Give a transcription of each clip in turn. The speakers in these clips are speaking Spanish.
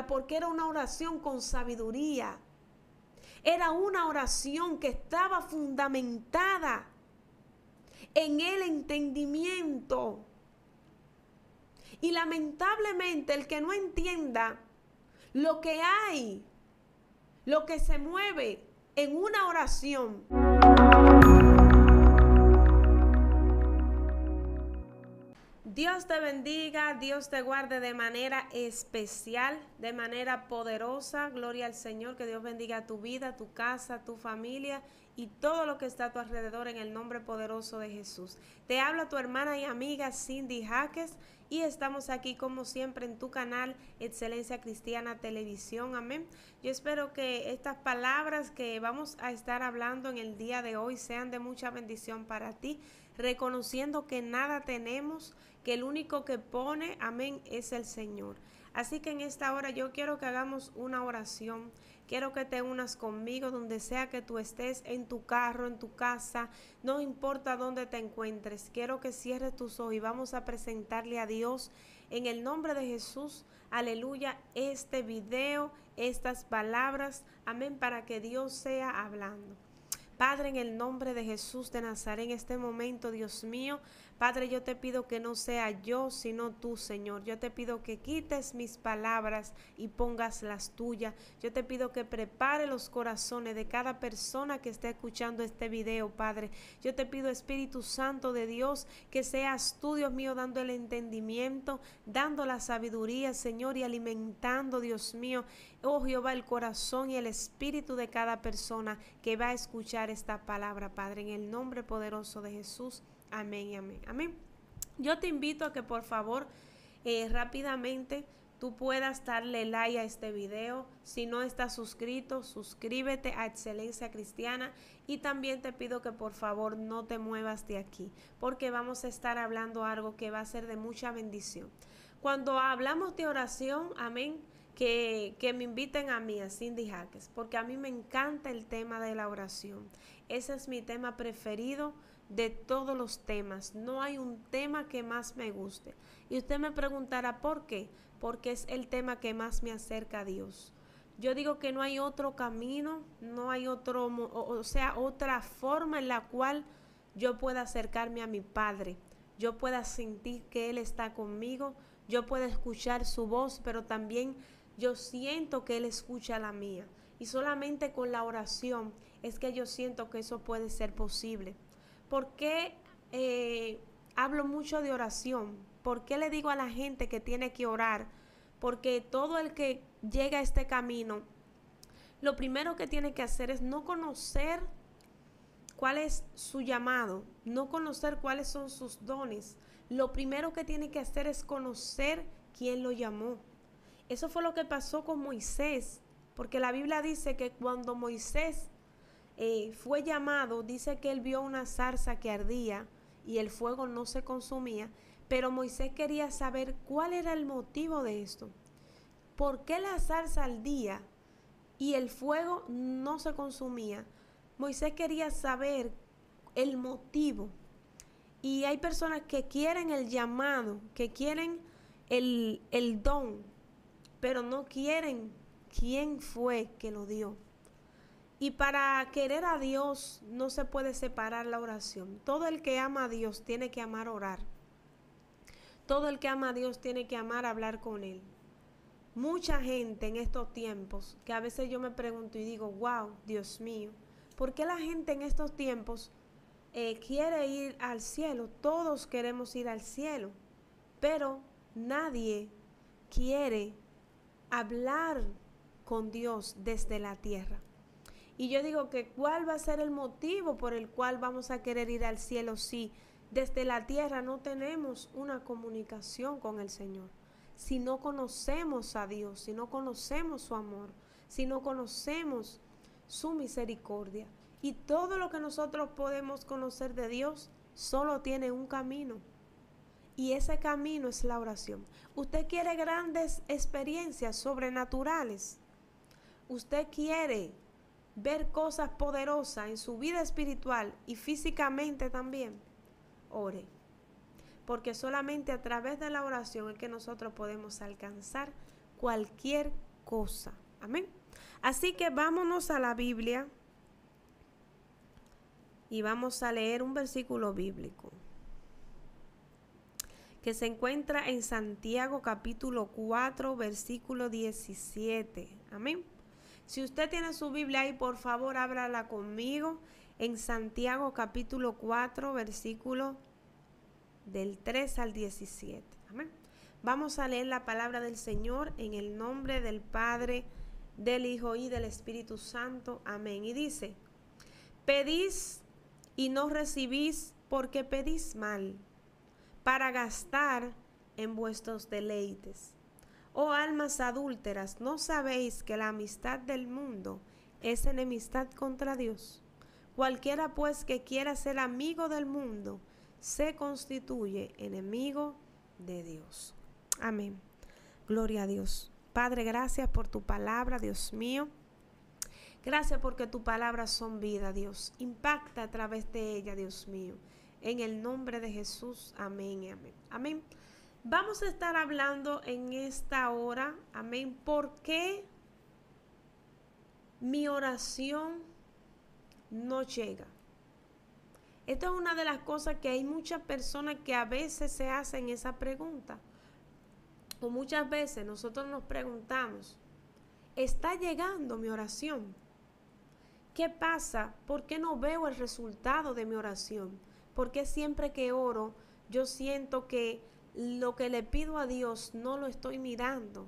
porque era una oración con sabiduría. Era una oración que estaba fundamentada en el entendimiento. Y lamentablemente el que no entienda lo que hay, lo que se mueve en una oración, Dios te bendiga, Dios te guarde de manera especial, de manera poderosa. Gloria al Señor, que Dios bendiga tu vida, tu casa, tu familia y todo lo que está a tu alrededor en el nombre poderoso de Jesús. Te habla tu hermana y amiga Cindy Jaques y estamos aquí como siempre en tu canal Excelencia Cristiana Televisión. Amén. Yo espero que estas palabras que vamos a estar hablando en el día de hoy sean de mucha bendición para ti, reconociendo que nada tenemos, que el único que pone, amén, es el Señor. Así que en esta hora yo quiero que hagamos una oración. Quiero que te unas conmigo donde sea que tú estés, en tu carro, en tu casa, no importa dónde te encuentres. Quiero que cierres tus ojos y vamos a presentarle a Dios en el nombre de Jesús, aleluya, este video, estas palabras, amén, para que Dios sea hablando. Padre, en el nombre de Jesús de Nazaret, en este momento, Dios mío, Padre, yo te pido que no sea yo, sino tú, Señor. Yo te pido que quites mis palabras y pongas las tuyas. Yo te pido que prepare los corazones de cada persona que esté escuchando este video, Padre. Yo te pido, Espíritu Santo de Dios, que seas tú, Dios mío, dando el entendimiento, dando la sabiduría, Señor, y alimentando, Dios mío, oh Jehová, el corazón y el espíritu de cada persona que va a escuchar esta palabra, Padre, en el nombre poderoso de Jesús. Amén y amén. Amén. Yo te invito a que por favor rápidamente tú puedas darle like a este video. Si no estás suscrito, suscríbete a Excelencia Cristiana. Y también te pido que por favor no te muevas de aquí, porque vamos a estar hablando algo que va a ser de mucha bendición. Cuando hablamos de oración, amén, que me inviten a mí, a Cindy Jaques, porque a mí me encanta el tema de la oración. Ese es mi tema preferido de todos los temas. No hay un tema que más me guste. Y usted me preguntará ¿por qué? Porque es el tema que más me acerca a Dios. Yo digo que no hay otro camino, no hay otro, otra forma en la cual yo pueda acercarme a mi Padre. Yo pueda sentir que Él está conmigo, yo pueda escuchar su voz, pero también yo siento que Él escucha la mía. Y solamente con la oración es que yo siento que eso puede ser posible. ¿Por qué hablo mucho de oración? ¿Por qué le digo a la gente que tiene que orar? Porque todo el que llega a este camino, lo primero que tiene que hacer es no conocer cuál es su llamado, no conocer cuáles son sus dones. Lo primero que tiene que hacer es conocer quién lo llamó. Eso fue lo que pasó con Moisés, porque la Biblia dice que cuando Moisés fue llamado, dice que él vio una zarza que ardía y el fuego no se consumía, pero Moisés quería saber cuál era el motivo de esto. ¿Por qué la zarza ardía y el fuego no se consumía? Moisés quería saber el motivo. Y hay personas que quieren el llamado, que quieren el don, pero no quieren quién fue que lo dio. Y para querer a Dios no se puede separar la oración. Todo el que ama a Dios tiene que amar orar. Todo el que ama a Dios tiene que amar hablar con Él. Mucha gente en estos tiempos, que a veces yo me pregunto y digo, wow, Dios mío, ¿por qué la gente en estos tiempos quiere ir al cielo? Todos queremos ir al cielo, pero nadie quiere hablar con Dios desde la tierra. Y yo digo que ¿cuál va a ser el motivo por el cual vamos a querer ir al cielo si desde la tierra no tenemos una comunicación con el Señor? Si no conocemos a Dios, si no conocemos su amor, si no conocemos su misericordia. Y todo lo que nosotros podemos conocer de Dios solo tiene un camino. Y ese camino es la oración. Usted quiere grandes experiencias sobrenaturales. Usted quiere ver cosas poderosas en su vida espiritual y físicamente también. Ore. Porque solamente a través de la oración es que nosotros podemos alcanzar cualquier cosa. Amén. Así que vámonos a la Biblia y vamos a leer un versículo bíblico que se encuentra en Santiago capítulo 4, versículo 17. Amén. Si usted tiene su Biblia ahí, por favor, ábrala conmigo en Santiago capítulo 4, versículo del 3 al 17. Amén. Vamos a leer la palabra del Señor en el nombre del Padre, del Hijo y del Espíritu Santo. Amén. Y dice: pedís y no recibís porque pedís mal, para gastar en vuestros deleites. Oh almas adúlteras, ¿no sabéis que la amistad del mundo es enemistad contra Dios? Cualquiera pues que quiera ser amigo del mundo se constituye enemigo de Dios. Amén. Gloria a Dios. Padre, gracias por tu palabra, Dios mío. Gracias porque tu palabra son vida, Dios. Impacta a través de ella, Dios mío. En el nombre de Jesús. Amén y amén. Amén. Vamos a estar hablando en esta hora, amén, ¿por qué mi oración no llega? Esta es una de las cosas que hay muchas personas que a veces se hacen esa pregunta. O muchas veces nosotros nos preguntamos, ¿está llegando mi oración? ¿Qué pasa? ¿Por qué no veo el resultado de mi oración? ¿Por qué siempre que oro yo siento que lo que le pido a Dios no lo estoy mirando?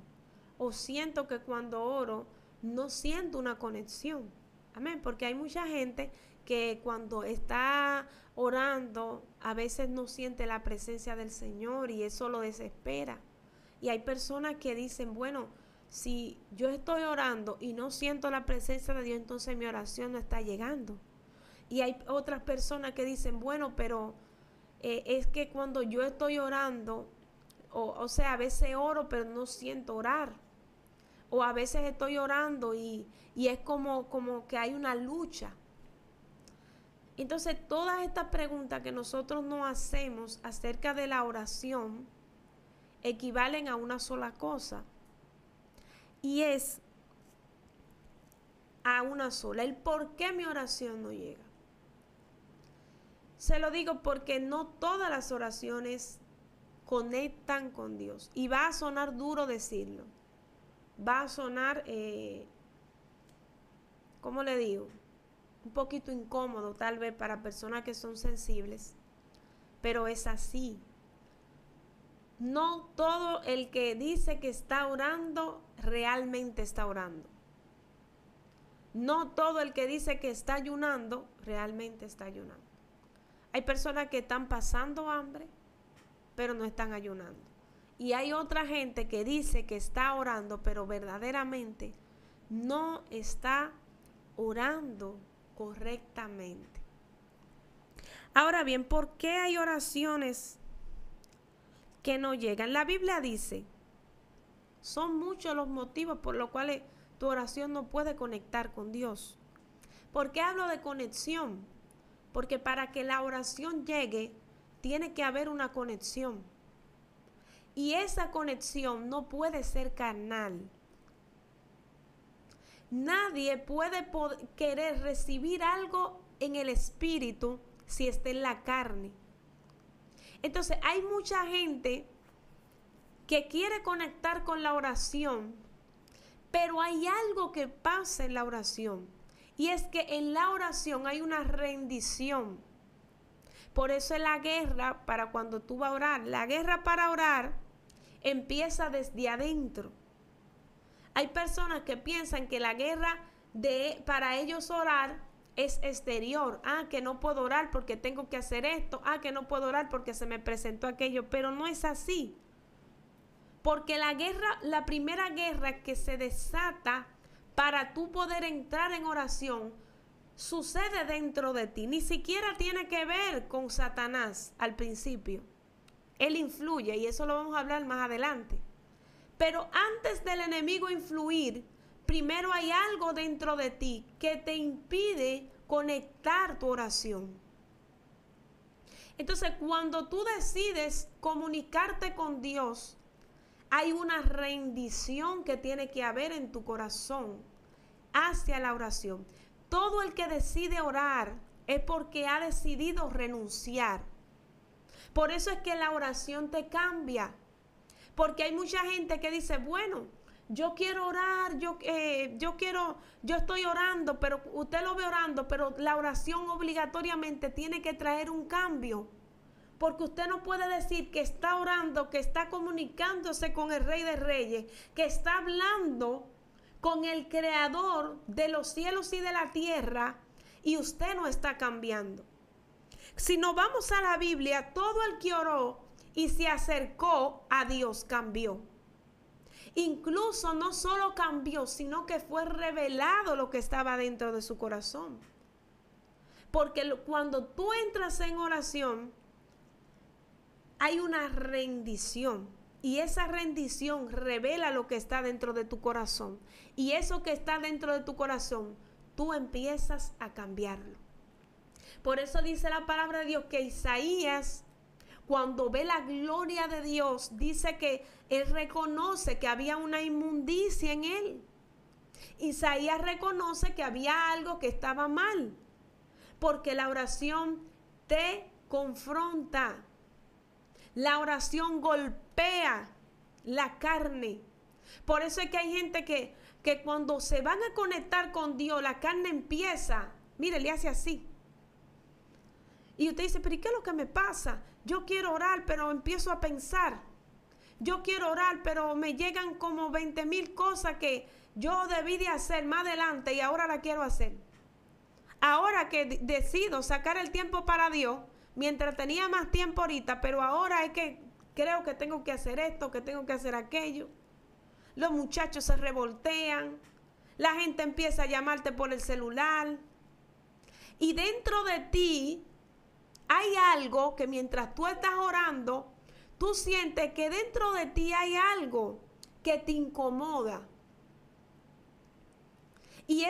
O siento que cuando oro no siento una conexión. Amén, porque hay mucha gente que cuando está orando a veces no siente la presencia del Señor y eso lo desespera. Y hay personas que dicen, bueno, si yo estoy orando y no siento la presencia de Dios, entonces mi oración no está llegando. Y hay otras personas que dicen, bueno, pero es que cuando yo estoy orando, o sea, a veces oro pero no siento orar. O a veces estoy orando y es como que hay una lucha. Entonces, todas estas preguntas que nosotros nos hacemos acerca de la oración equivalen a una sola cosa. Y es a una sola, el por qué mi oración no llega. Se lo digo porque no todas las oraciones conectan con Dios. Y va a sonar duro decirlo. Va a sonar, ¿cómo le digo? Un poquito incómodo tal vez para personas que son sensibles. Pero es así. No todo el que dice que está orando realmente está orando. No todo el que dice que está ayunando realmente está ayunando. Hay personas que están pasando hambre, pero no están ayunando. Y hay otra gente que dice que está orando, pero verdaderamente no está orando correctamente. Ahora bien, ¿por qué hay oraciones que no llegan? La Biblia dice, son muchos los motivos por los cuales tu oración no puede conectar con Dios. ¿Por qué hablo de conexión? Porque para que la oración llegue, tiene que haber una conexión. Y esa conexión no puede ser carnal. Nadie puede querer recibir algo en el espíritu si está en la carne. Entonces hay mucha gente que quiere conectar con la oración, pero hay algo que pasa en la oración. Y es que en la oración hay una rendición. Por eso es la guerra para cuando tú vas a orar. La guerra para orar empieza desde adentro. Hay personas que piensan que la guerra para ellos orar es exterior. Que no puedo orar porque tengo que hacer esto. Que no puedo orar porque se me presentó aquello. Pero no es así. Porque la primera guerra que se desata para tú poder entrar en oración sucede dentro de ti. Ni siquiera tiene que ver con Satanás al principio. Él influye y eso lo vamos a hablar más adelante. Pero antes del enemigo influir, primero hay algo dentro de ti que te impide conectar tu oración. Entonces, cuando tú decides comunicarte con Dios, Hay una rendición que tiene que haber en tu corazón hacia la oración. Todo el que decide orar es porque ha decidido renunciar. Por eso es que la oración te cambia. Porque hay mucha gente que dice, bueno, yo quiero orar, yo estoy orando, pero usted lo ve orando, pero la oración obligatoriamente tiene que traer un cambio. Porque usted no puede decir que está orando, que está comunicándose con el Rey de Reyes, que está hablando con el Creador de los cielos y de la tierra, y usted no está cambiando. Si nos vamos a la Biblia, todo el que oró y se acercó a Dios cambió. Incluso no solo cambió, sino que fue revelado lo que estaba dentro de su corazón. Porque cuando tú entras en oración, hay una rendición. Y esa rendición revela lo que está dentro de tu corazón. Y eso que está dentro de tu corazón, tú empiezas a cambiarlo. Por eso dice la palabra de Dios que Isaías, cuando ve la gloria de Dios, dice que él reconoce que había una inmundicia en él. Isaías reconoce que había algo que estaba mal, porque la oración te confronta. La oración golpea la carne. Por eso es que hay gente que cuando se van a conectar con Dios, la carne empieza, mire, le hace así. Y usted dice, pero ¿y qué es lo que me pasa? Yo quiero orar, pero empiezo a pensar. Yo quiero orar, pero me llegan como 20,000 cosas que yo debí de hacer más adelante y ahora la quiero hacer. Ahora que decido sacar el tiempo para Dios, mientras tenía más tiempo ahorita, pero ahora es que creo que tengo que hacer esto, que tengo que hacer aquello. Los muchachos se revoltean, la gente empieza a llamarte por el celular. Y dentro de ti hay algo que mientras tú estás orando, tú sientes que dentro de ti hay algo que te incomoda. Y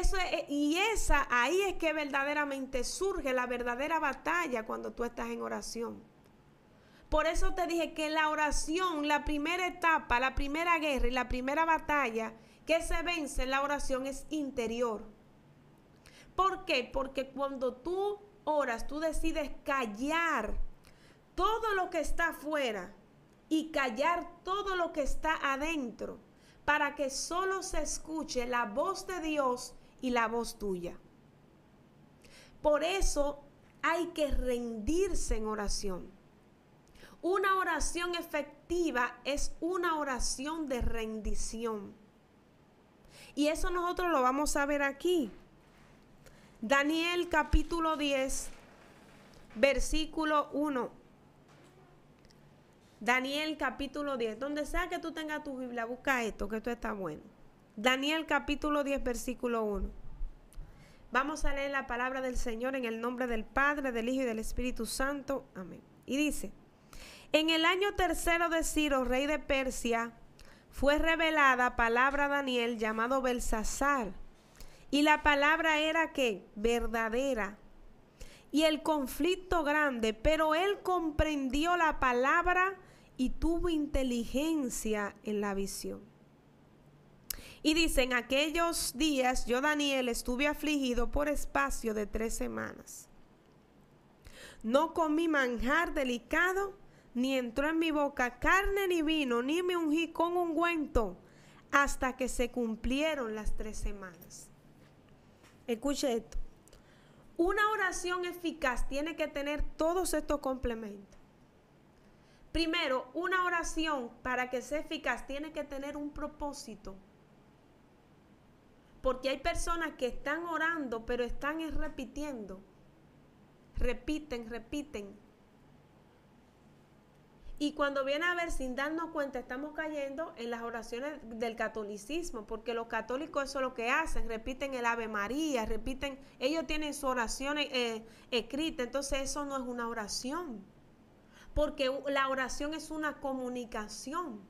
ahí es que verdaderamente surge la verdadera batalla cuando tú estás en oración. Por eso te dije que la oración, la primera etapa, la primera guerra y la primera batalla que se vence en la oración es interior. ¿Por qué? Porque cuando tú oras, tú decides callar todo lo que está afuera y callar todo lo que está adentro, para que solo se escuche la voz de Dios y la voz tuya. Por eso hay que rendirse en oración. Una oración efectiva es una oración de rendición. Y eso nosotros lo vamos a ver aquí. Daniel capítulo 10, versículo 1. Daniel capítulo 10. Donde sea que tú tengas tu Biblia, busca esto, que esto está bueno. Daniel capítulo 10, versículo 1. Vamos a leer la palabra del Señor en el nombre del Padre, del Hijo y del Espíritu Santo. Amén. Y dice, en el año tercero de Ciro, rey de Persia, fue revelada palabra a Daniel llamado Belsasar. Y la palabra era que verdadera. Y el conflicto grande, pero él comprendió la palabra y tuvo inteligencia en la visión. Y dice, en aquellos días yo, Daniel, estuve afligido por espacio de 3 semanas. No comí manjar delicado, ni entró en mi boca carne ni vino, ni me ungí con ungüento, hasta que se cumplieron las 3 semanas. Escuche esto. Una oración eficaz tiene que tener todos estos complementos. Primero, una oración para que sea eficaz tiene que tener un propósito. Porque hay personas que están orando, pero están repitiendo. Repiten. Y cuando viene a ver, sin darnos cuenta, estamos cayendo en las oraciones del catolicismo, porque los católicos eso es lo que hacen, repiten el Ave María, ellos tienen sus oraciones escritas, entonces eso no es una oración, porque la oración es una comunicación.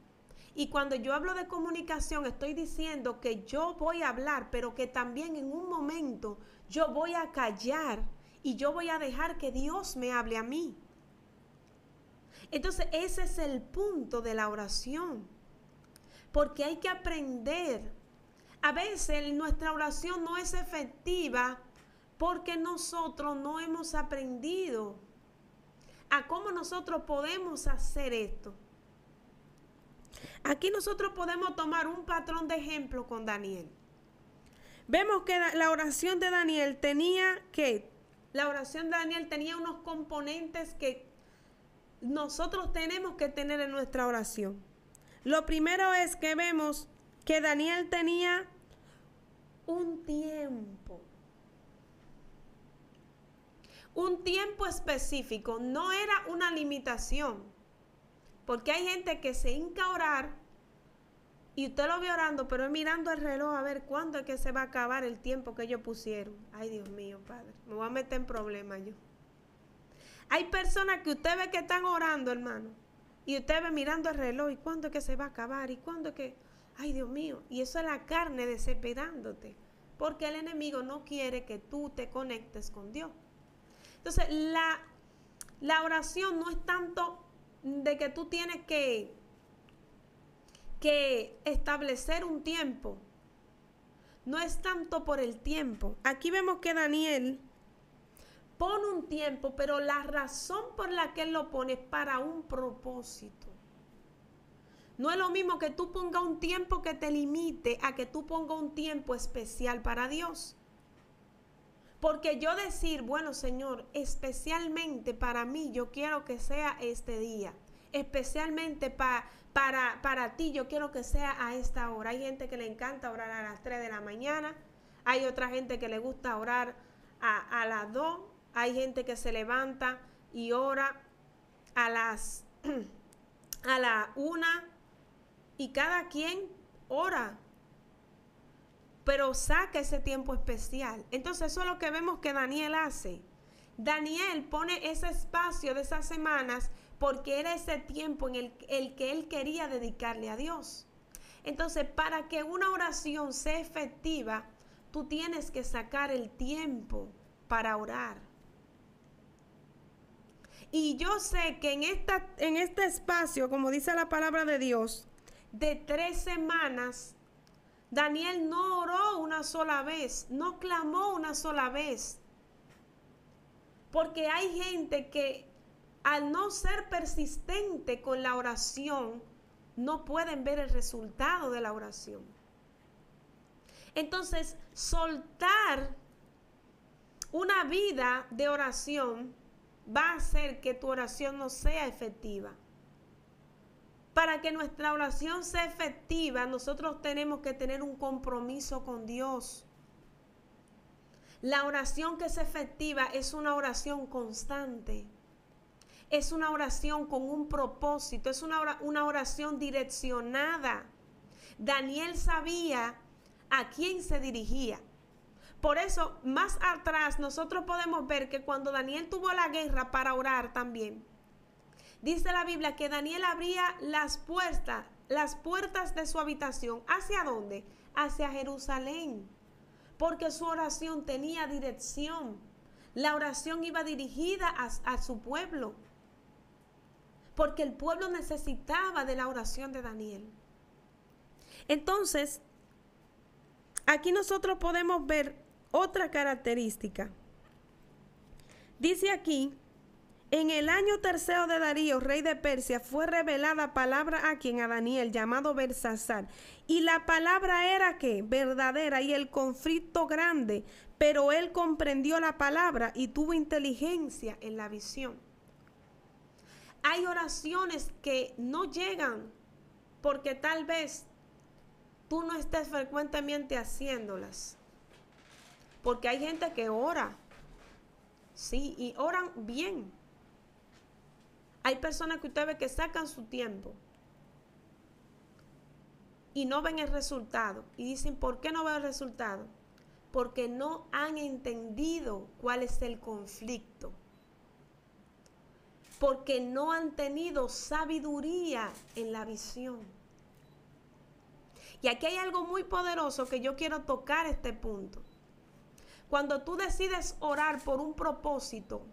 Y cuando yo hablo de comunicación, estoy diciendo que yo voy a hablar, pero que también en un momento yo voy a callar y yo voy a dejar que Dios me hable a mí. Entonces ese es el punto de la oración. porque hay que aprender. A veces nuestra oración no es efectiva porque nosotros no hemos aprendido a cómo nosotros podemos hacer esto. Aquí nosotros podemos tomar un patrón de ejemplo con Daniel. Vemos que la oración de Daniel tenía unos componentes que nosotros tenemos que tener en nuestra oración. Lo primero es que vemos que Daniel tenía un tiempo específico, no era una limitación, porque hay gente que se hinca a orar y usted lo ve orando, pero es mirando el reloj a ver cuándo es que se va a acabar el tiempo que ellos pusieron. Ay, Dios mío, Padre, me voy a meter en problemas yo. Hay personas que usted ve que están orando, hermano, y usted ve mirando el reloj y cuándo es que se va a acabar y cuándo es que... Ay, Dios mío, y eso es la carne desesperándote, porque el enemigo no quiere que tú te conectes con Dios. Entonces, la oración no es tanto de que tú tienes que establecer un tiempo. No es tanto por el tiempo. Aquí vemos que Daniel pone un tiempo, pero la razón por la que él lo pone es para un propósito. No es lo mismo que tú pongas un tiempo que te limite a que tú pongas un tiempo especial para Dios. Porque yo decir, bueno, Señor, especialmente para mí, yo quiero que sea este día. Especialmente para ti, yo quiero que sea a esta hora. Hay gente que le encanta orar a las 3 de la mañana. Hay otra gente que le gusta orar a las 2. Hay gente que se levanta y ora a la 1. Y cada quien ora, pero saca ese tiempo especial. Entonces eso es lo que vemos que Daniel hace. Daniel pone ese espacio de esas semanas porque era ese tiempo en el que él quería dedicarle a Dios. Entonces, para que una oración sea efectiva, tú tienes que sacar el tiempo para orar. Y yo sé que en este espacio, como dice la palabra de Dios, de 3 semanas, Daniel no oró una sola vez, no clamó una sola vez. Porque hay gente que al no ser persistente con la oración, no pueden ver el resultado de la oración. Entonces, soltar una vida de oración va a hacer que tu oración no sea efectiva. Para que nuestra oración sea efectiva, nosotros tenemos que tener un compromiso con Dios. La oración que es efectiva es una oración constante. Es una oración con un propósito, es una oración direccionada. Daniel sabía a quién se dirigía. Por eso, más atrás, nosotros podemos ver que cuando Daniel tuvo la guerra para orar también, dice la Biblia que Daniel abría las puertas de su habitación. ¿Hacia dónde? Hacia Jerusalén. Porque su oración tenía dirección. La oración iba dirigida a su pueblo. Porque el pueblo necesitaba de la oración de Daniel. Entonces, aquí nosotros podemos ver otra característica. Dice aquí: en el año 3 de Darío, rey de Persia, fue revelada palabra a quien, a Daniel, llamado Belsasar. Y la palabra era que verdadera y el conflicto grande, pero él comprendió la palabra y tuvo inteligencia en la visión. Hay oraciones que no llegan porque tal vez tú no estés frecuentemente haciéndolas. Porque hay gente que ora, sí, y oran bien. Hay personas que usted ve que sacan su tiempo y no ven el resultado. Y dicen, ¿por qué no veo el resultado? Porque no han entendido cuál es el conflicto. Porque no han tenido sabiduría en la visión. Y aquí hay algo muy poderoso que yo quiero tocar este punto. Cuando tú decides orar por un propósito,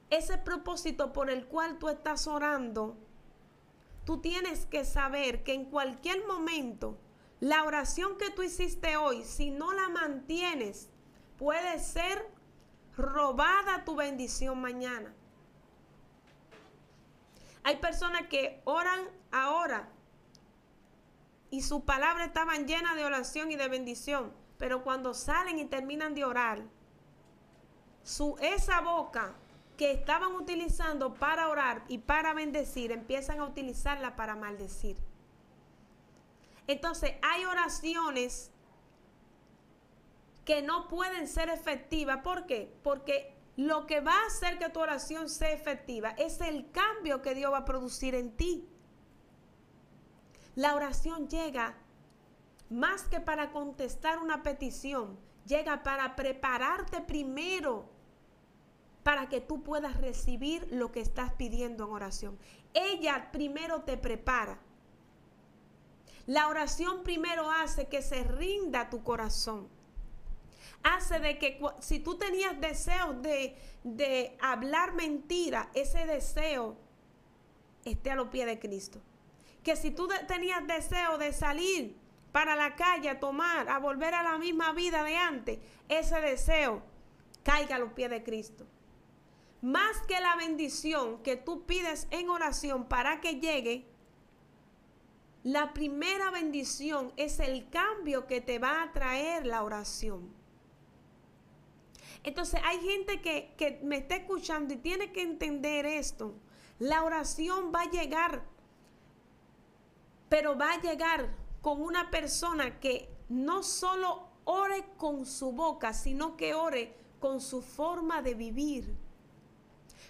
ese propósito por el cual tú estás orando, tú tienes que saber que en cualquier momento, la oración que tú hiciste hoy, si no la mantienes, puede ser robada tu bendición mañana. Hay personas que oran ahora y sus palabras estaban llenas de oración y de bendición, pero cuando salen y terminan de orar, esa boca que estaban utilizando para orar y para bendecir, empiezan a utilizarla para maldecir. Entonces hay oraciones que no pueden ser efectivas. ¿Por qué? Porque lo que va a hacer que tu oración sea efectiva es el cambio que Dios va a producir en ti. La oración llega más que para contestar una petición, llega para prepararte primero para que tú puedas recibir lo que estás pidiendo en oración. Ella primero te prepara. La oración primero hace que se rinda tu corazón. Hace de que si tú tenías deseos de hablar mentira, ese deseo esté a los pies de Cristo. Que si tú tenías deseo de salir para la calle a tomar, a volver a la misma vida de antes, ese deseo caiga a los pies de Cristo. Más que la bendición que tú pides en oración para que llegue, la primera bendición es el cambio que te va a traer la oración. Entonces hay gente que me está escuchando y tiene que entender esto. La oración va a llegar, pero va a llegar con una persona que no solo ore con su boca, sino que ore con su forma de vivir.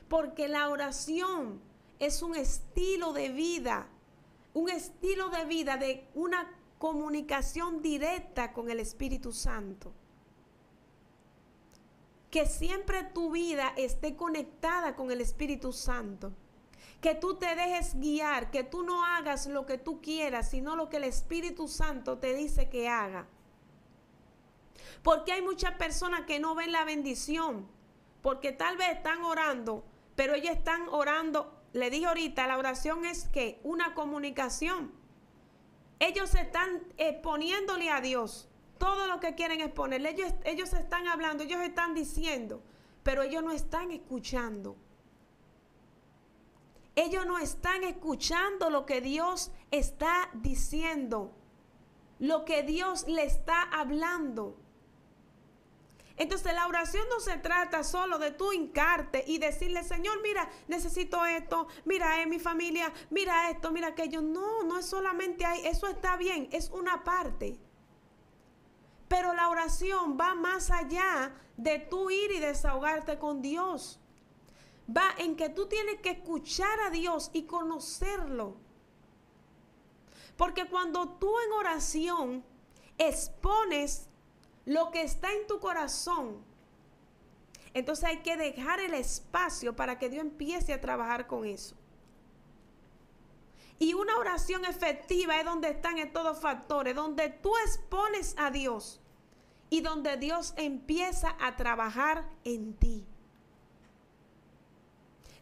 Porque la oración es un estilo de vida de una comunicación directa con el Espíritu Santo. Que siempre tu vida esté conectada con el Espíritu Santo. Que tú te dejes guiar, que tú no hagas lo que tú quieras, sino lo que el Espíritu Santo te dice que haga. Porque hay muchas personas que no ven la bendición, porque tal vez están orando, pero ellos están orando. Le dije ahorita, la oración es que una comunicación. Ellos están exponiéndole a Dios todo lo que quieren exponerle. Ellos están hablando, ellos están diciendo, pero ellos no están escuchando. Ellos no están escuchando lo que Dios está diciendo, lo que Dios le está hablando. Entonces la oración no se trata solo de tú hincarte y decirle, Señor, mira, necesito esto, mira, mi familia, mira esto, mira aquello. No, no es solamente ahí, eso está bien, es una parte. Pero la oración va más allá de tú ir y desahogarte con Dios. Va en que tú tienes que escuchar a Dios y conocerlo. Porque cuando tú en oración expones lo que está en tu corazón, entonces hay que dejar el espacio para que Dios empiece a trabajar con eso. Y una oración efectiva es donde están estos dos factores, donde tú expones a Dios y donde Dios empieza a trabajar en ti.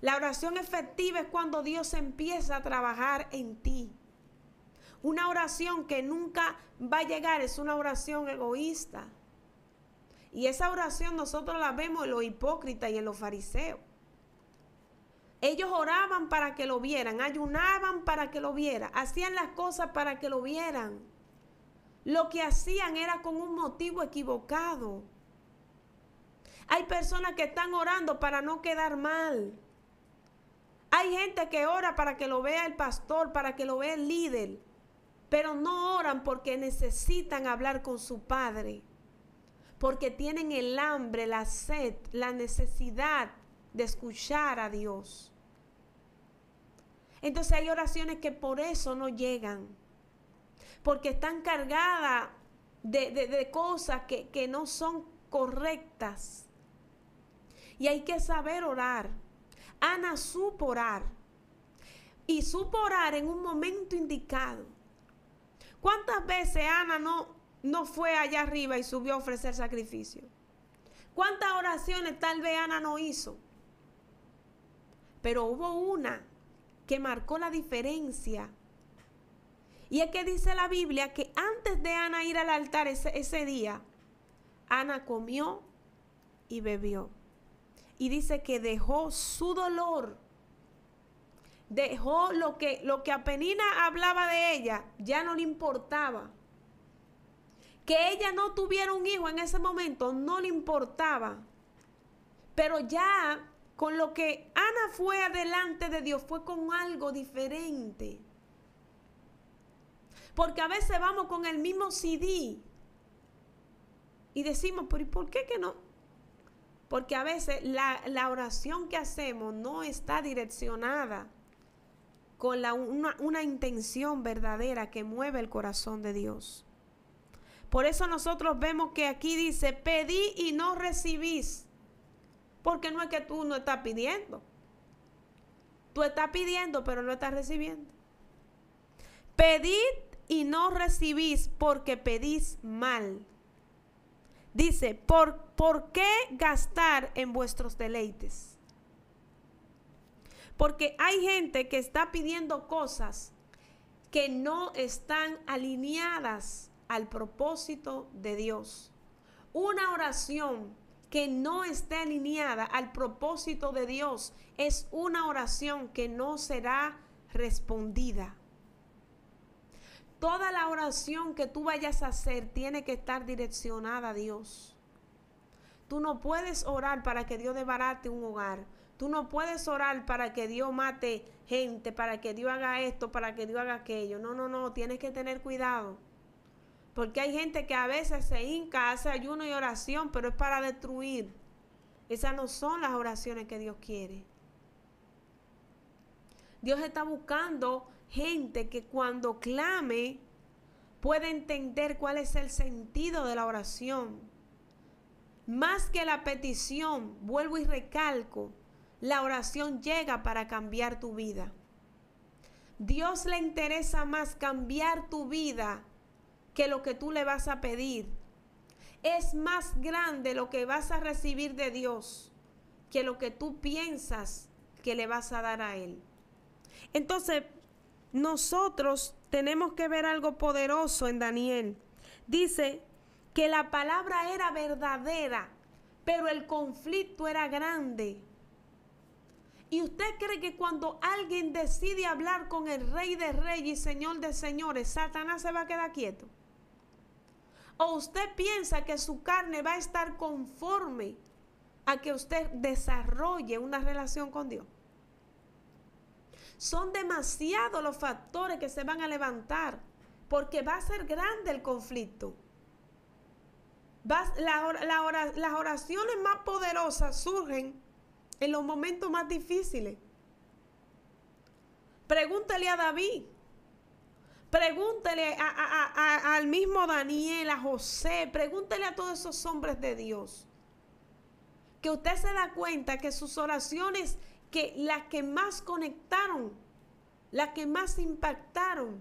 La oración efectiva es cuando Dios empieza a trabajar en ti. Una oración que nunca va a llegar es una oración egoísta. Y esa oración nosotros la vemos en los hipócritas y en los fariseos. Ellos oraban para que lo vieran, ayunaban para que lo vieran, hacían las cosas para que lo vieran. Lo que hacían era con un motivo equivocado. Hay personas que están orando para no quedar mal. Hay gente que ora para que lo vea el pastor, para que lo vea el líder, pero no oran porque necesitan hablar con su Padre, porque tienen el hambre, la sed, la necesidad de escuchar a Dios. Entonces hay oraciones que por eso no llegan, porque están cargadas de cosas que no son correctas. Y hay que saber orar. Ana supo orar, y supo orar en un momento indicado. ¿Cuántas veces Ana no fue allá arriba y subió a ofrecer sacrificio? ¿Cuántas oraciones tal vez Ana no hizo? Pero hubo una que marcó la diferencia. Y es que dice la Biblia que antes de Ana ir al altar ese día, Ana comió y bebió. Y dice que dejó su dolor, dejó lo que a Penina hablaba de ella, ya no le importaba. Que ella no tuviera un hijo en ese momento no le importaba. Pero ya con lo que Ana fue adelante de Dios fue con algo diferente. Porque a veces vamos con el mismo CD y decimos, pero ¿y por qué que no? Porque a veces la oración que hacemos no está direccionada con una intención verdadera que mueve el corazón de Dios. Por eso nosotros vemos que aquí dice, pedí y no recibís. Porque no es que tú no estás pidiendo. Tú estás pidiendo, pero no estás recibiendo. Pedid y no recibís porque pedís mal. Dice, ¿por qué gastar en vuestros deleites? Porque hay gente que está pidiendo cosas que no están alineadas al propósito de Dios. Una oración que no esté alineada al propósito de Dios es una oración que no será respondida. Toda la oración que tú vayas a hacer tiene que estar direccionada a Dios. Tú no puedes orar para que Dios desbarate un hogar. Tú no puedes orar para que Dios mate gente, para que Dios haga esto, para que Dios haga aquello. No, tienes que tener cuidado. Porque hay gente que a veces se hinca, hace ayuno y oración, pero es para destruir. Esas no son las oraciones que Dios quiere. Dios está buscando gente que cuando clame pueda entender cuál es el sentido de la oración. Más que la petición, vuelvo y recalco, la oración llega para cambiar tu vida. Dios le interesa más cambiar tu vida que lo que tú le vas a pedir. Es más grande lo que vas a recibir de Dios que lo que tú piensas que le vas a dar a Él. Entonces, nosotros tenemos que ver algo poderoso en Daniel. Dice que la palabra era verdadera, pero el conflicto era grande. ¿Y usted cree que cuando alguien decide hablar con el Rey de Reyes y Señor de Señores, Satanás se va a quedar quieto? ¿O usted piensa que su carne va a estar conforme a que usted desarrolle una relación con Dios? Son demasiados los factores que se van a levantar, porque va a ser grande el conflicto. Las oraciones más poderosas surgen en los momentos más difíciles. Pregúntale a David. Pregúntele al mismo Daniel, a José. Pregúntele a todos esos hombres de Dios. Que usted se da cuenta que sus oraciones, que las que más conectaron, las que más impactaron,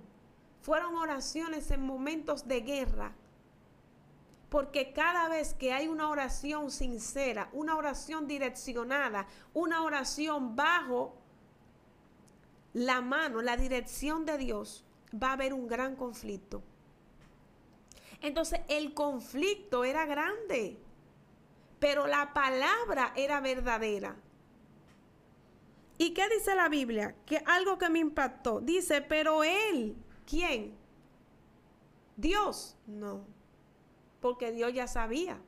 fueron oraciones en momentos de guerra. Porque cada vez que hay una oración sincera, una oración direccionada, una oración bajo la mano, la dirección de Dios, va a haber un gran conflicto. Entonces el conflicto era grande, pero la palabra era verdadera. ¿Y qué dice la Biblia? Que algo que me impactó. Dice, pero él, ¿quién? Dios, no. Porque Dios ya sabía.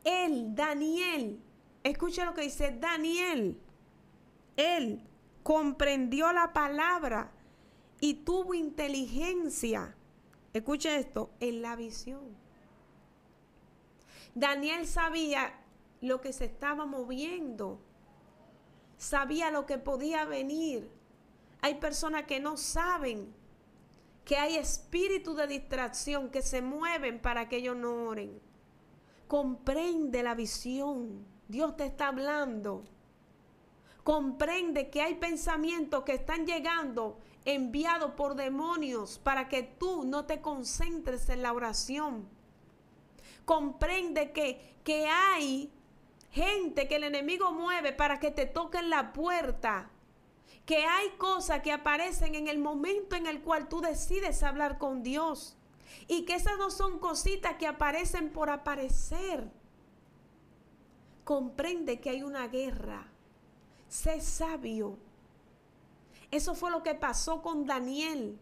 Él, Daniel, escucha lo que dice Daniel. Él comprendió la palabra y tuvo inteligencia. Escuche esto, en la visión. Daniel sabía lo que se estaba moviendo. Sabía lo que podía venir. Hay personas que no saben que hay espíritus de distracción que se mueven para que ellos no oren. Comprende la visión. Dios te está hablando. Comprende que hay pensamientos que están llegando enviados por demonios para que tú no te concentres en la oración. Comprende que hay gente que el enemigo mueve para que te toquen la puerta Que hay cosas que aparecen en el momento en el cual tú decides hablar con Dios. Y que esas no son cositas que aparecen por aparecer. Comprende que hay una guerra. Sé sabio. Eso fue lo que pasó con Daniel.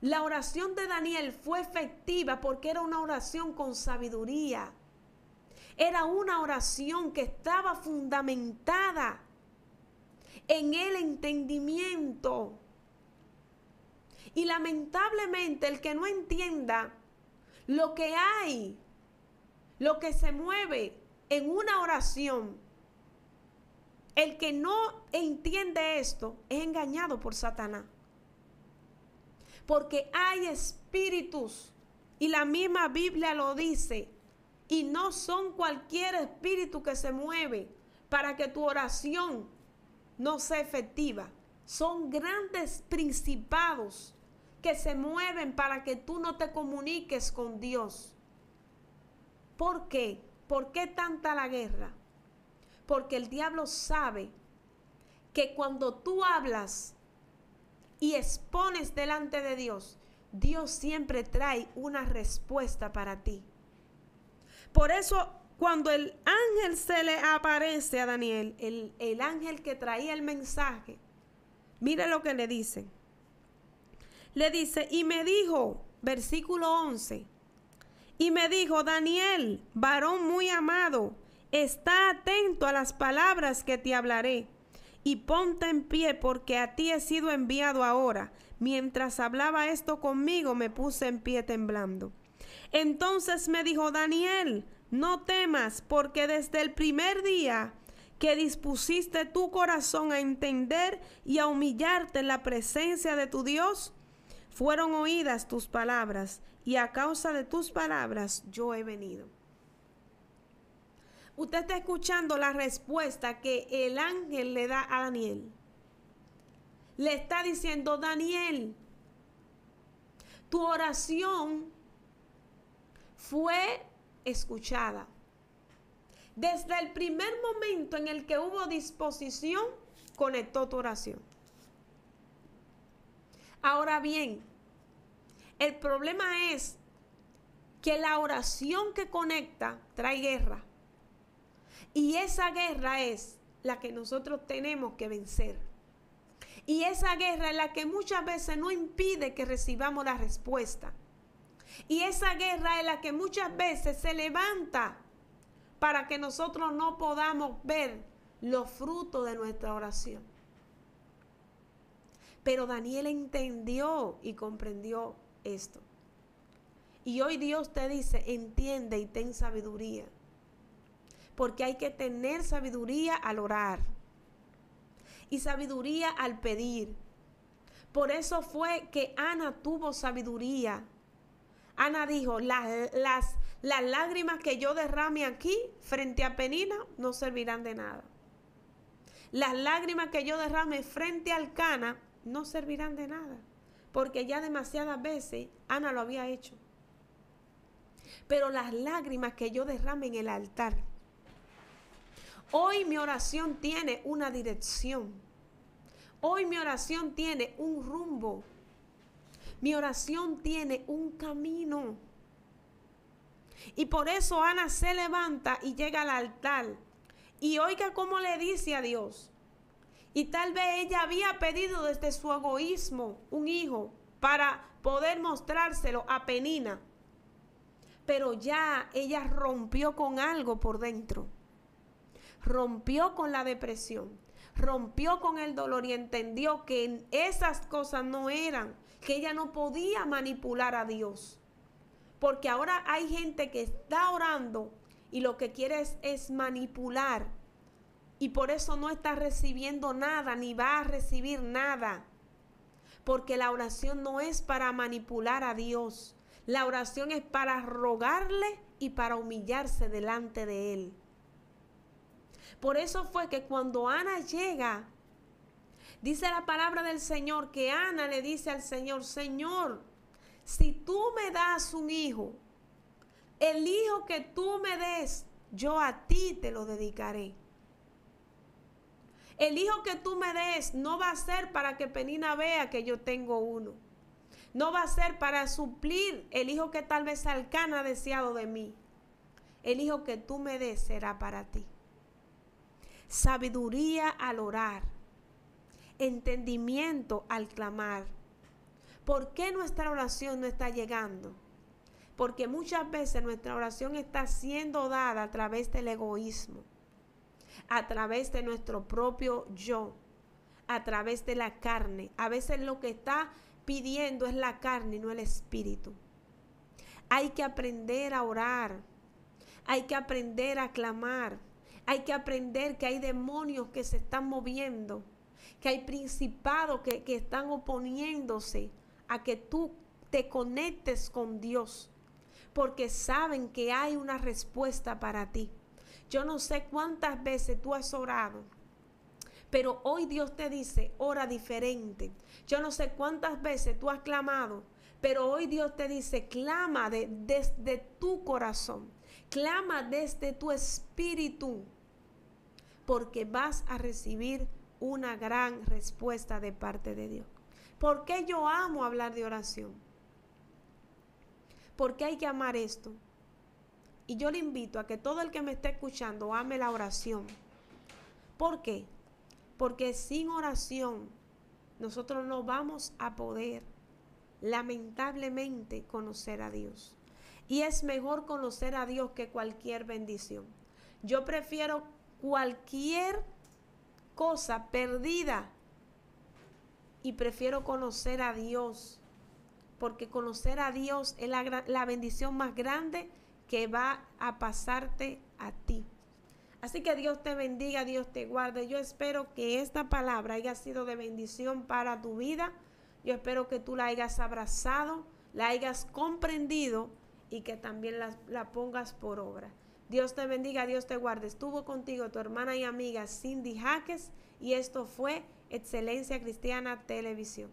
La oración de Daniel fue efectiva porque era una oración con sabiduría. Era una oración que estaba fundamentada en el entendimiento. Y lamentablemente el que no entienda lo que hay, lo que se mueve en una oración, el que no entiende esto es engañado por Satanás. Porque hay espíritus, y la misma Biblia lo dice, y no son cualquier espíritu que se mueve para que tu oración no sea efectiva. Son grandes principados que se mueven para que tú no te comuniques con Dios. ¿Por qué? ¿Por qué tanta la guerra? Porque el diablo sabe que cuando tú hablas y expones delante de Dios, Dios siempre trae una respuesta para ti. Por eso, cuando el ángel se le aparece a Daniel, el ángel que traía el mensaje, mire lo que le dice. Le dice, y me dijo, versículo 11, y me dijo, Daniel, varón muy amado, está atento a las palabras que te hablaré, y ponte en pie, porque a ti he sido enviado ahora. Mientras hablaba esto conmigo, me puse en pie temblando. Entonces me dijo, Daniel, no temas, porque desde el primer día que dispusiste tu corazón a entender y a humillarte en la presencia de tu Dios, fueron oídas tus palabras, y a causa de tus palabras yo he venido. Usted está escuchando la respuesta que el ángel le da a Daniel. Le está diciendo, Daniel, tu oración fue escuchada. Desde el primer momento en el que hubo disposición, conectó tu oración. Ahora bien, el problema es que la oración que conecta trae guerra. Y esa guerra es la que nosotros tenemos que vencer. Y esa guerra es la que muchas veces no impide que recibamos la respuesta. Y esa guerra es la que muchas veces se levanta para que nosotros no podamos ver los frutos de nuestra oración. Pero Daniel entendió y comprendió esto. Y hoy Dios te dice, entiende y ten sabiduría. Porque hay que tener sabiduría al orar. Y sabiduría al pedir. Por eso fue que Ana tuvo sabiduría. Ana dijo, las lágrimas que yo derrame aquí frente a Penina no servirán de nada. Las lágrimas que yo derrame frente al Cana no servirán de nada. Porque ya demasiadas veces Ana lo había hecho. Pero las lágrimas que yo derrame en el altar. Hoy mi oración tiene una dirección. Hoy mi oración tiene un rumbo. Mi oración tiene un camino. Y por eso Ana se levanta y llega al altar. Y oiga cómo le dice a Dios. Y tal vez ella había pedido desde su egoísmo un hijo para poder mostrárselo a Penina. Pero ya ella rompió con algo por dentro. Rompió con la depresión. Rompió con el dolor y entendió que esas cosas no eran, que ella no podía manipular a Dios. Porque ahora hay gente que está orando y lo que quiere es manipular. Y por eso no está recibiendo nada, ni va a recibir nada. Porque la oración no es para manipular a Dios. La oración es para rogarle y para humillarse delante de Él. Por eso fue que cuando Ana llega, dice la palabra del Señor, que Ana le dice al Señor, Señor, si tú me das un hijo, el hijo que tú me des, yo a ti te lo dedicaré. El hijo que tú me des no va a ser para que Penina vea que yo tengo uno. No va a ser para suplir el hijo que tal vez Alcana ha deseado de mí. El hijo que tú me des será para ti. Sabiduría al orar. Entendimiento al clamar. ¿Por qué nuestra oración no está llegando? Porque muchas veces nuestra oración está siendo dada a través del egoísmo, a través de nuestro propio yo, a través de la carne. A veces lo que está pidiendo es la carne y no el espíritu. Hay que aprender a orar, hay que aprender a clamar, hay que aprender que hay demonios que se están moviendo, que hay principados que están oponiéndose a que tú te conectes con Dios, porque saben que hay una respuesta para ti. Yo no sé cuántas veces tú has orado, pero hoy Dios te dice, ora diferente. Yo no sé cuántas veces tú has clamado, pero hoy Dios te dice, clama desde tu corazón, clama desde tu espíritu, porque vas a recibir una gran respuesta de parte de Dios. ¿Por qué yo amo hablar de oración? Porque hay que amar esto. Y yo le invito a que todo el que me esté escuchando ame la oración. ¿Por qué? Porque sin oración nosotros no vamos a poder, lamentablemente, conocer a Dios. Y es mejor conocer a Dios que cualquier bendición. Yo prefiero cualquier cosa perdida y prefiero conocer a Dios, porque conocer a Dios es la bendición más grande que va a pasarte a ti. Así que Dios te bendiga, Dios te guarde. Yo espero que esta palabra haya sido de bendición para tu vida. Yo espero que tú la hayas abrazado, la hayas comprendido y que también la pongas por obra. Dios te bendiga, Dios te guarde. Estuvo contigo tu hermana y amiga Cindy Jaques y esto fue Excelencia Cristiana Televisión.